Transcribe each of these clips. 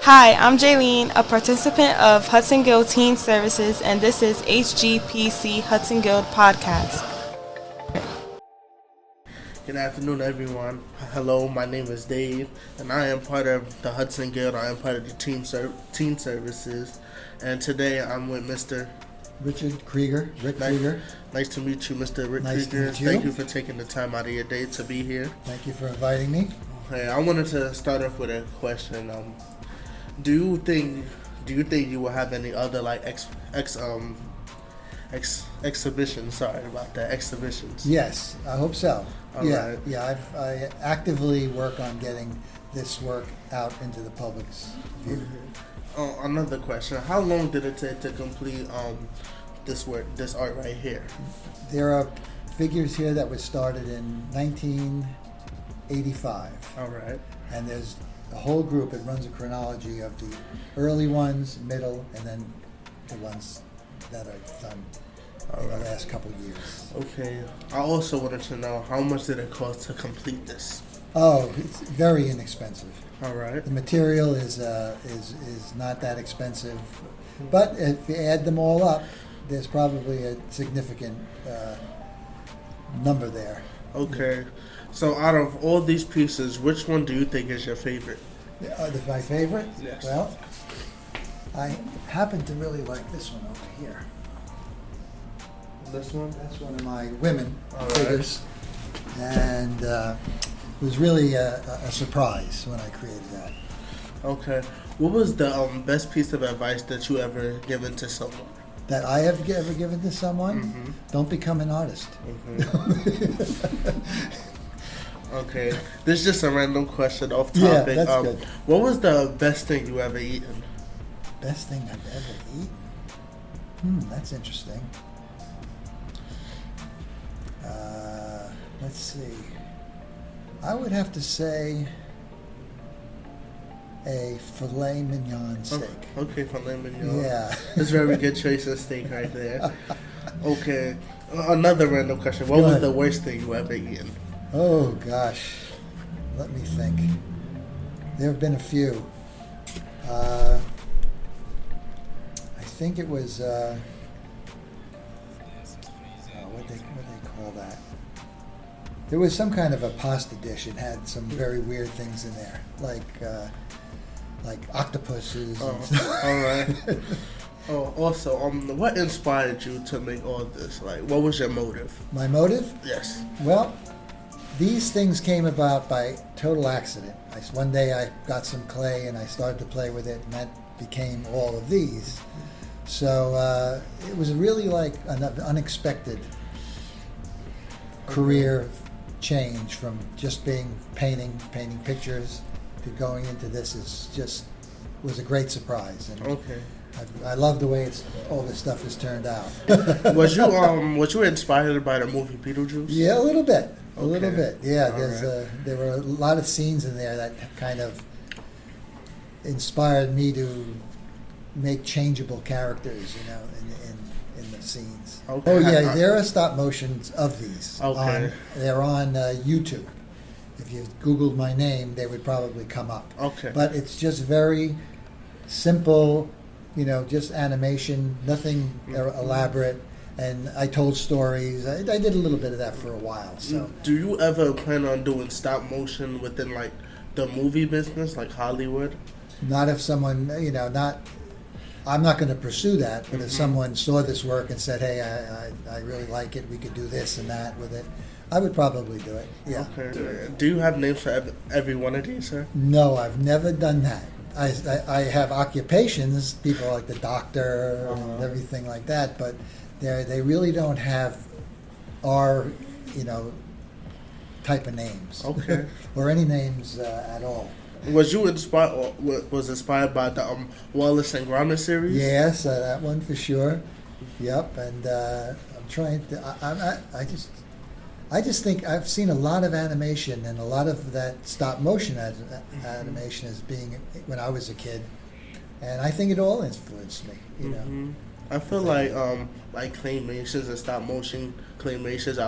Hi, I'm Jaylene, a participant of Hudson Guild Teen Services, and this is HGPC Hudson Guild Podcast. Good afternoon, everyone. Hello, my name is Dave, and I am part of the Hudson Guild. I am part of the Teen Services, and today I'm with Mr. Richard Krieger. Krieger. Nice to meet you, Mr. Rick Nice Krieger. to meet you. Thank you for taking the time out of your day to be here. Thank you for inviting me. Hey, I wanted to start off with a question. Do you think you will have any other like exhibitions? Sorry about that. Exhibitions. Yes, I hope so. All right. I actively work on getting this work out into the public's view. Mm-hmm. Another question: how long did it take to complete this art right here? There are figures here that were started in 1985. All right. And there's a whole group. It runs a chronology of the early ones, middle, and then the ones that are done in the last couple of years. Okay. I also wanted to know how much did it cost to complete this? Oh, it's very inexpensive. All right. The material is not that expensive, but if you add them all up, there's probably a significant number there. Okay. So out of all these pieces, which one do you think is your favorite? My favorite? Yes. Well, I happen to really like this one over here. This one? That's one of my women All figures, and it was really a surprise when I created that. Okay. What was the best piece of advice that you ever given to someone? That I have ever given to someone? Mm-hmm. Don't become an artist. Mm-hmm. Okay. This is just a random question off topic. Yeah, that's good. What was the best thing you ever eaten? Best thing I've ever eaten? That's interesting. Let's see. I would have to say a filet mignon steak. Okay, filet mignon. Yeah. That's a very good choice of steak right there. Okay. Another random question. What was the worst thing you ever eaten? Oh, gosh. Let me think. There have been a few. I think it was, what they call that? There was some kind of a pasta dish. It had some very weird things in there, like octopuses. And stuff. All right. Also, what inspired you to make all this? Like, what was your motive? My motive? Yes. Well, these things came about by total accident. One day I got some clay and I started to play with it, and that became all of these. So it was really like an unexpected career change from just being painting pictures to going into this. Was a great surprise. And Okay. I love the way all this stuff has turned out. Was you inspired by the movie Beetlejuice? Yeah, a little bit. A little Okay. bit. Yeah, All there were a lot of scenes in there that kind of inspired me to make changeable characters, in the scenes. Okay. Oh yeah, there are stop motions of these. Okay. They're on YouTube. If you Googled my name, they would probably come up. Okay. But it's just very simple, just animation, nothing elaborate. And I told stories. I did a little bit of that for a while. So, do you ever plan on doing stop motion within like the movie business, like Hollywood? not if someone, I'm not going to pursue that. But if someone saw this work and said, "Hey, I really like it. We could do this and that with it," I would probably do it. Yeah. Okay. Do you have names for every one of these, sir? No, I've never done that. I have occupations, people like the doctor and everything like that, but they really don't have our, type of names. Okay. Or any names at all. Was you inspired by the Wallace and Gromit series? Yes, that one for sure. Yep, and I'm trying to. I just think I've seen a lot of animation, and a lot of that stop motion animation as being when I was a kid, and I think it all influenced me. I feel like claymations and stop motion claymations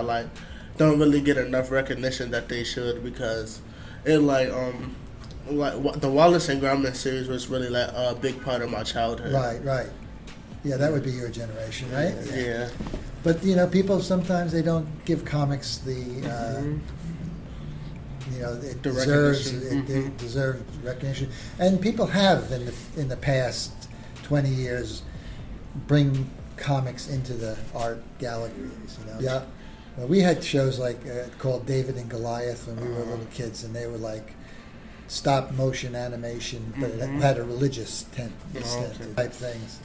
don't really get enough recognition that they should, because it the Wallace and Gromit series was really like a big part of my childhood. Right. Yeah, that would be your generation, right? Yeah. But people sometimes they don't give comics the it deserves recognition, and people have in the past 20 years bring comics into the art galleries. Yeah. Well, we had shows like called David and Goliath when we were little kids, and they were like stop motion animation, but it had a religious type things.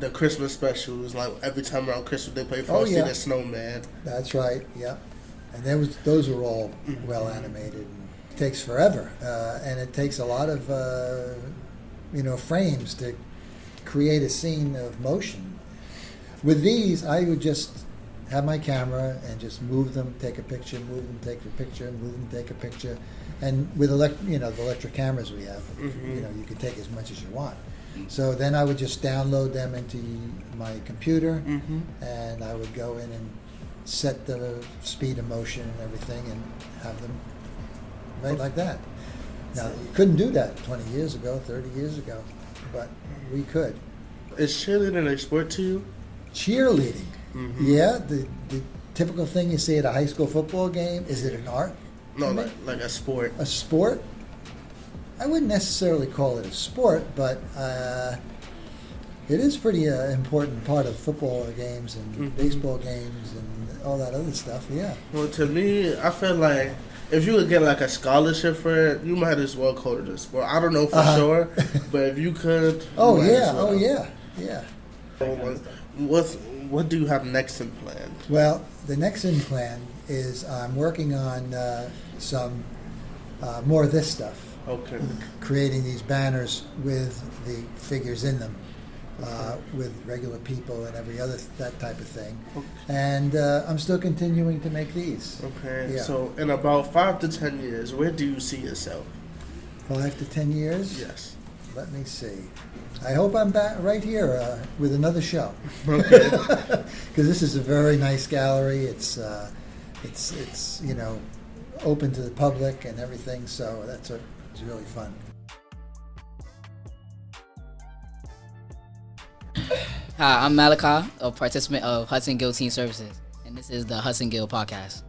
The Christmas specials, like every time around Christmas they play Frosty the Snowman. That's right. Yeah, and those were all well animated. It takes forever, and it takes a lot of frames to create a scene of motion. With these, I would just have my camera and just move them, take a picture, move them, take a picture, move them, take a picture. And with the electric cameras we have, you can take as much as you want. So then I would just download them into my computer, and I would go in and set the speed of motion and everything, and have them right like that. Now you couldn't do that 20 years ago, 30 years ago, but we could. Is cheerleading a sport to you? Cheerleading. Yeah, the typical thing you see at a high school football game. Is it an art? No, like a sport. A sport? I wouldn't necessarily call it a sport, but it is pretty important part of football games and baseball games and all that other stuff, yeah. Well, to me, I feel like if you would get like a scholarship for it, you might as well call it a sport. I don't know for sure, but if you could... yeah. What do you have next in plan? Well, the next in plan is I'm working on some more of this stuff. Okay. Creating these banners with the figures in them, with regular people and that type of thing. Okay. And I'm still continuing to make these. Okay. Yeah. So in about 5 to 10 years, where do you see yourself? 5 to 10 years? Yes. Let me see. I hope I'm back right here with another show. Okay. Because this is a very nice gallery. It's open to the public and everything. So it's really fun. Hi, I'm Malachi, a participant of Hudson Guild Team Services, and this is the Hudson Guild Podcast.